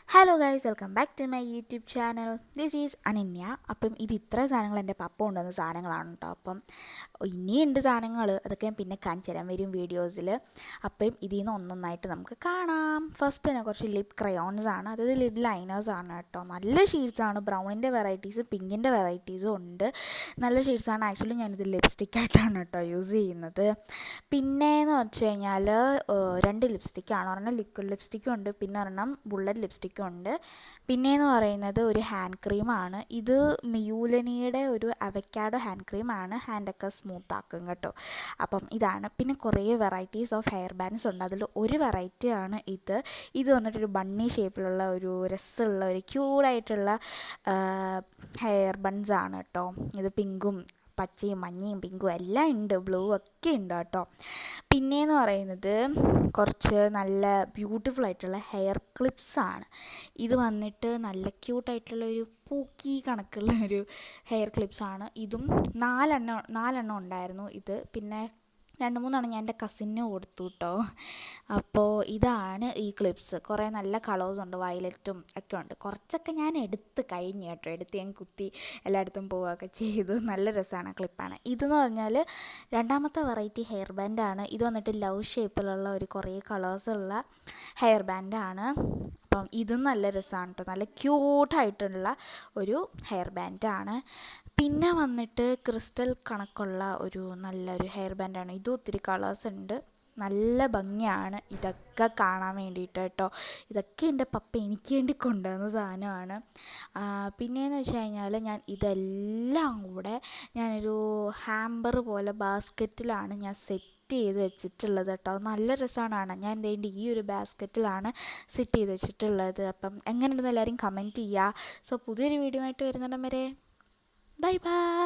Hello guys, welcome back to my YouTube channel. This is Ananya. അപ്പം ഇത് ഇത്ര സാധനങ്ങൾ എൻ്റെ പപ്പ കൊണ്ടുവന്ന സാധനങ്ങളാണ് കേട്ടോ. അപ്പം ഇനിയുണ്ട് സാധനങ്ങൾ, അതൊക്കെ ഞാൻ പിന്നെ കാണിച്ചു തരാൻ വരും വീഡിയോസിൽ. അപ്പം ഇതിൽ നിന്ന് ഒന്നൊന്നായിട്ട് നമുക്ക് കാണാം. ഫസ്റ്റ് തന്നെ കുറച്ച് ലിപ് ക്രയോൺസ് ആണ്, അതായത് ലിപ് ലൈനേഴ്സ് ആണ് കേട്ടോ. നല്ല ഷെയ്ഡ്സാണ്, ബ്രൗണിൻ്റെ വെറൈറ്റീസും പിങ്കിൻ്റെ വെറൈറ്റീസും ഉണ്ട്. നല്ല ഷെയ്ഡ്സാണ്. ആക്ച്വലി ഞാനിത് ലിപ്സ്റ്റിക്കായിട്ടാണ് കേട്ടോ യൂസ് ചെയ്യുന്നത്. പിന്നെയെന്ന് വെച്ച് കഴിഞ്ഞാൽ രണ്ട് ലിപ്സ്റ്റിക്കാണ്. ഒരെണ്ണം ലിക്വിഡ് ലിപ്സ്റ്റിക്കും ഉണ്ട്, പിന്നെ ഒരെണ്ണം ബുള്ളറ്റ് ലിപ്സ്റ്റിക്കും ഉണ്ട്. പിന്നെയെന്ന് പറയുന്നത് ഒരു ഹാൻഡ് ക്രീമാണ്. ഇത് മിയൂലനിയുടെ ഒരു അവക്കാഡോ ഹാൻഡ് ക്രീമാണ്. ഹാൻഡൊക്കെ സ്മൂത്ത് ആക്കും കേട്ടോ. അപ്പം ഇതാണ്. പിന്നെ കുറേ വെറൈറ്റീസ് ഓഫ് ഹെയർ ബാൻഡ്സ് ഉണ്ട്. അതിൽ ഒരു വെറൈറ്റിയാണ് ഇത് വന്നിട്ടൊരു ബണ്ണി ഷേപ്പിലുള്ള ഒരു രസമുള്ള ഒരു ക്യൂട്ടായിട്ടുള്ള ഹെയർ ബൺസാണ് കേട്ടോ. ഇത് പിങ്കും പച്ചയും മഞ്ഞയും പിങ്കും എല്ലാം ഉണ്ട്, ബ്ലൂ ഒക്കെ ഉണ്ട് കേട്ടോ. പിന്നെയെന്ന് പറയുന്നത് കുറച്ച് നല്ല ബ്യൂട്ടിഫുൾ ആയിട്ടുള്ള ഹെയർ ക്ലിപ്സാണ്. ഇത് വന്നിട്ട് നല്ല ക്യൂട്ടായിട്ടുള്ള ഒരു പൂക്കി കണക്കുള്ള ഒരു ഹെയർ ക്ലിപ്സാണ്. ഇതും നാലെണ്ണം ഉണ്ടായിരുന്നു. ഇത് പിന്നെ 2-3 ഞാൻ എൻ്റെ കസിന് കൊടുത്തു കേട്ടോ. അപ്പോൾ ഇതാണ് ഈ ക്ലിപ്സ്. കുറേ നല്ല കളേഴ്സ് ഉണ്ട്, വയലറ്റും ഒക്കെ ഉണ്ട്. കുറച്ചൊക്കെ ഞാൻ എടുത്ത് കഴിഞ്ഞു കേട്ടോ. ഞാൻ കുത്തി എല്ലായിടത്തും പോവുകയൊക്കെ ചെയ്തു. നല്ല രസമാണ്, ക്ലിപ്പാണ്. ഇതെന്ന് പറഞ്ഞാൽ രണ്ടാമത്തെ വെറൈറ്റി ഹെയർ ബാൻഡാണ്. ഇത് വന്നിട്ട് ലവ് ഷേപ്പിലുള്ള ഒരു കുറേ കളേഴ്സുള്ള ഹെയർ ബാൻഡാണ്. അപ്പം ഇതും നല്ല രസമാണ് കേട്ടോ. നല്ല ക്യൂട്ടായിട്ടുള്ള ഒരു ഹെയർ ബാൻഡാണ്. പിന്നെ വന്നിട്ട് ക്രിസ്റ്റൽ കണക്കുള്ള ഒരു നല്ലൊരു ഹെയർ ബാൻഡാണ്. ഇതും ഒത്തിരി കളേഴ്സ് ഉണ്ട്, നല്ല ഭംഗിയാണ് ഇതൊക്കെ കാണാൻ വേണ്ടിയിട്ട് കേട്ടോ. ഇതൊക്കെ എൻ്റെ പപ്പ എനിക്ക് വേണ്ടി കൊണ്ടുവന്ന സാധനമാണ്. പിന്നെയെന്ന് വെച്ച് കഴിഞ്ഞാൽ ഞാൻ ഇതെല്ലാം കൂടെ ഞാനൊരു ഹാമ്പർ പോലെ ബാസ്ക്കറ്റിലാണ് ഞാൻ സെറ്റ് ചെയ്ത് വെച്ചിട്ടുള്ളത് കേട്ടോ. നല്ല രസമാണ്. ഞാൻ എൻ്റെ ഈ ഒരു ബാസ്ക്കറ്റിലാണ് സെറ്റ് ചെയ്ത് വെച്ചിട്ടുള്ളത്. അപ്പം എങ്ങനെയുണ്ടെന്ന് എല്ലാവരും കമൻറ്റ് ചെയ്യുക. സോ പുതിയൊരു വീഡിയോ ആയിട്ട് വരുന്നിടം വരെ ബൈ ബൈ.